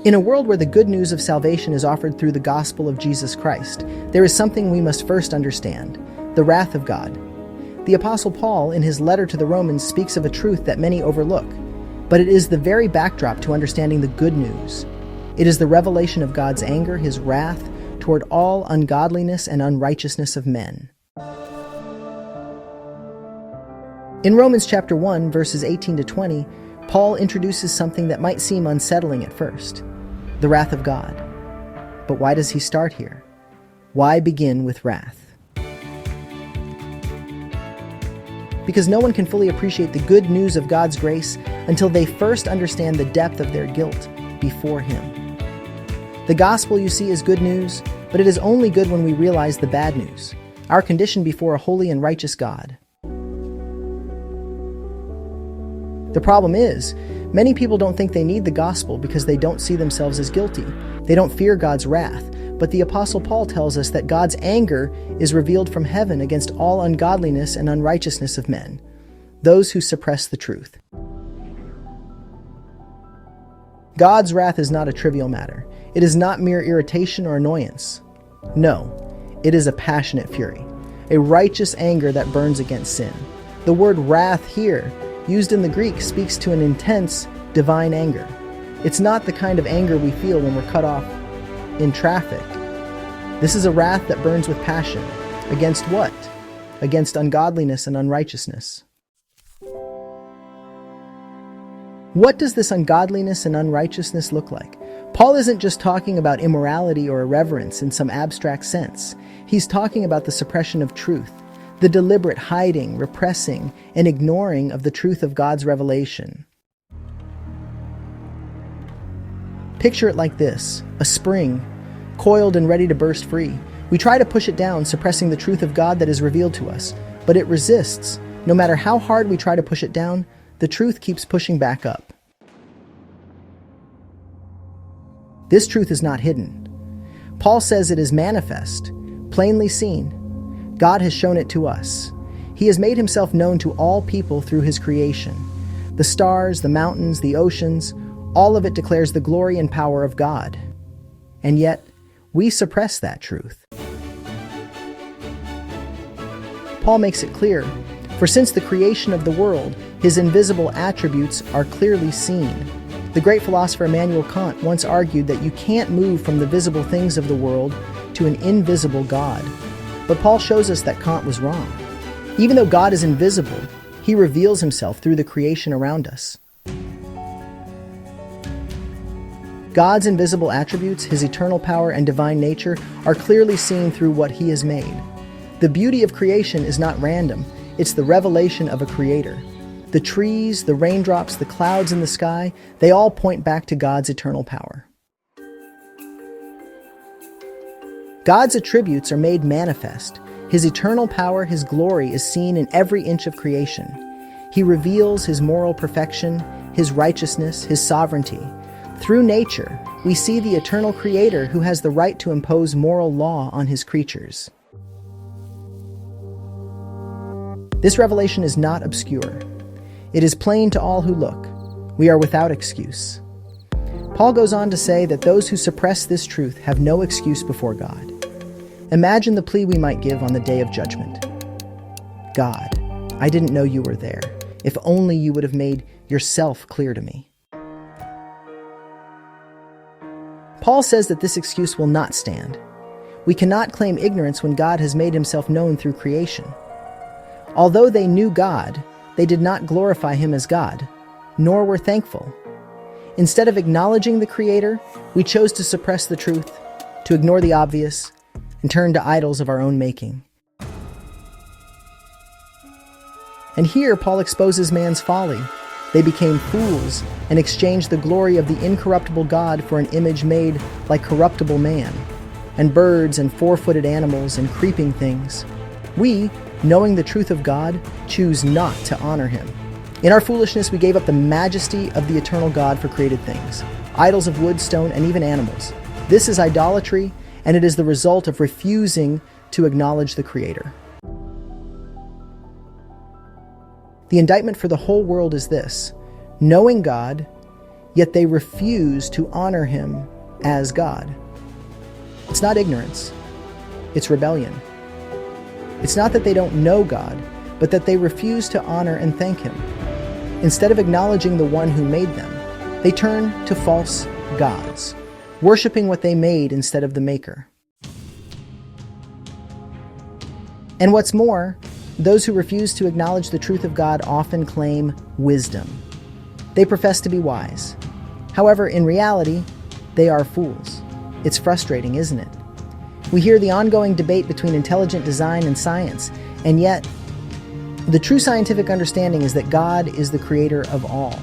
In a world where the good news of salvation is offered through the gospel of Jesus Christ, there is something we must first understand: the wrath of God. The Apostle Paul, in his letter to the Romans, speaks of a truth that many overlook, but it is the very backdrop to understanding the good news. It is the revelation of God's anger, his wrath, toward all ungodliness and unrighteousness of men. In Romans chapter 1, verses 18 to 20, Paul introduces something that might seem unsettling at first: the wrath of God. But why does he start here? Why begin with wrath? Because no one can fully appreciate the good news of God's grace until they first understand the depth of their guilt before Him. The gospel, you see, is good news, but it is only good when we realize the bad news, our condition before a holy and righteous God. The problem is, many people don't think they need the gospel because they don't see themselves as guilty. They don't fear God's wrath. But the Apostle Paul tells us that God's anger is revealed from heaven against all ungodliness and unrighteousness of men, those who suppress the truth. God's wrath is not a trivial matter. It is not mere irritation or annoyance. No, it is a passionate fury, a righteous anger that burns against sin. The word wrath here, used in the Greek, speaks to an intense, divine anger. It's not the kind of anger we feel when we're cut off in traffic. This is a wrath that burns with passion. Against what? Against ungodliness and unrighteousness. What does this ungodliness and unrighteousness look like? Paul isn't just talking about immorality or irreverence in some abstract sense. He's talking about the suppression of truth, the deliberate hiding, repressing, and ignoring of the truth of God's revelation. Picture it like this: a spring, coiled and ready to burst free. We try to push it down, suppressing the truth of God that is revealed to us, but it resists. No matter how hard we try to push it down, the truth keeps pushing back up. This truth is not hidden. Paul says it is manifest, plainly seen. God has shown it to us. He has made himself known to all people through his creation. The stars, the mountains, the oceans, all of it declares the glory and power of God. And yet, we suppress that truth. Paul makes it clear, for since the creation of the world, his invisible attributes are clearly seen. The great philosopher Immanuel Kant once argued that you can't move from the visible things of the world to an invisible God. But Paul shows us that Kant was wrong. Even though God is invisible, he reveals himself through the creation around us. God's invisible attributes, his eternal power and divine nature, are clearly seen through what he has made. The beauty of creation is not random. It's the revelation of a creator. The trees, the raindrops, the clouds in the sky, they all point back to God's eternal power. God's attributes are made manifest. His eternal power, his glory, is seen in every inch of creation. He reveals his moral perfection, his righteousness, his sovereignty. Through nature, we see the eternal creator who has the right to impose moral law on his creatures. This revelation is not obscure. It is plain to all who look. We are without excuse. Paul goes on to say that those who suppress this truth have no excuse before God. Imagine the plea we might give on the day of judgment. God, I didn't know you were there. If only you would have made yourself clear to me. Paul says that this excuse will not stand. We cannot claim ignorance when God has made himself known through creation. Although they knew God, they did not glorify him as God, nor were thankful. Instead of acknowledging the Creator, we chose to suppress the truth, to ignore the obvious, and turn to idols of our own making. And here Paul exposes man's folly. They became fools and exchanged the glory of the incorruptible God for an image made like corruptible man, and birds and four-footed animals and creeping things. We, knowing the truth of God, choose not to honor him. In our foolishness, we gave up the majesty of the eternal God for created things, idols of wood, stone, and even animals. This is idolatry, and it is the result of refusing to acknowledge the Creator. The indictment for the whole world is this: knowing God, yet they refuse to honor him as God. It's not ignorance, it's rebellion. It's not that they don't know God, but that they refuse to honor and thank him. Instead of acknowledging the one who made them, they turn to false gods, worshiping what they made instead of the Maker. And what's more, those who refuse to acknowledge the truth of God often claim wisdom. They profess to be wise. However, in reality, they are fools. It's frustrating, isn't it? We hear the ongoing debate between intelligent design and science, and yet, the true scientific understanding is that God is the creator of all.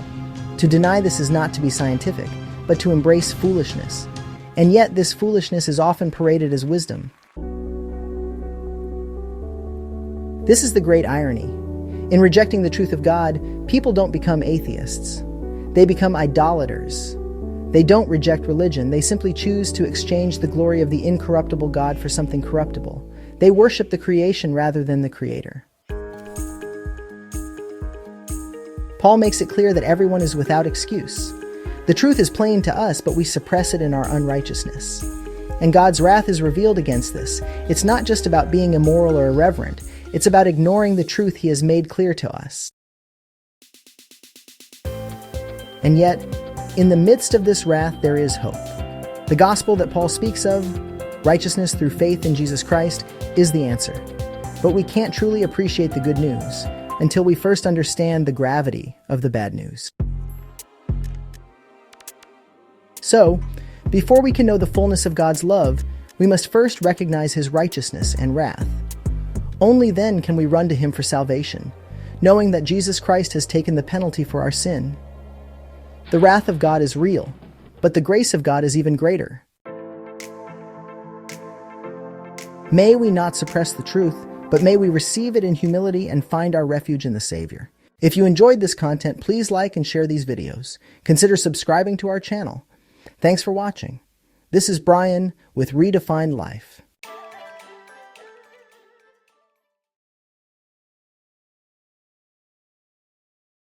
To deny this is not to be scientific, but to embrace foolishness. And yet, this foolishness is often paraded as wisdom. This is the great irony. In rejecting the truth of God, people don't become atheists. They become idolaters. They don't reject religion. They simply choose to exchange the glory of the incorruptible God for something corruptible. They worship the creation rather than the Creator. Paul makes it clear that everyone is without excuse. The truth is plain to us, but we suppress it in our unrighteousness. And God's wrath is revealed against this. It's not just about being immoral or irreverent. It's about ignoring the truth he has made clear to us. And yet, in the midst of this wrath, there is hope. The gospel that Paul speaks of, righteousness through faith in Jesus Christ, is the answer. But we can't truly appreciate the good news until we first understand the gravity of the bad news. So, before we can know the fullness of God's love, we must first recognize his righteousness and wrath. Only then can we run to him for salvation, knowing that Jesus Christ has taken the penalty for our sin. The wrath of God is real, but the grace of God is even greater. May we not suppress the truth, but may we receive it in humility and find our refuge in the Savior. If you enjoyed this content, please like and share these videos. Consider subscribing to our channel. Thanks for watching. This is Brian with Redefined-Life.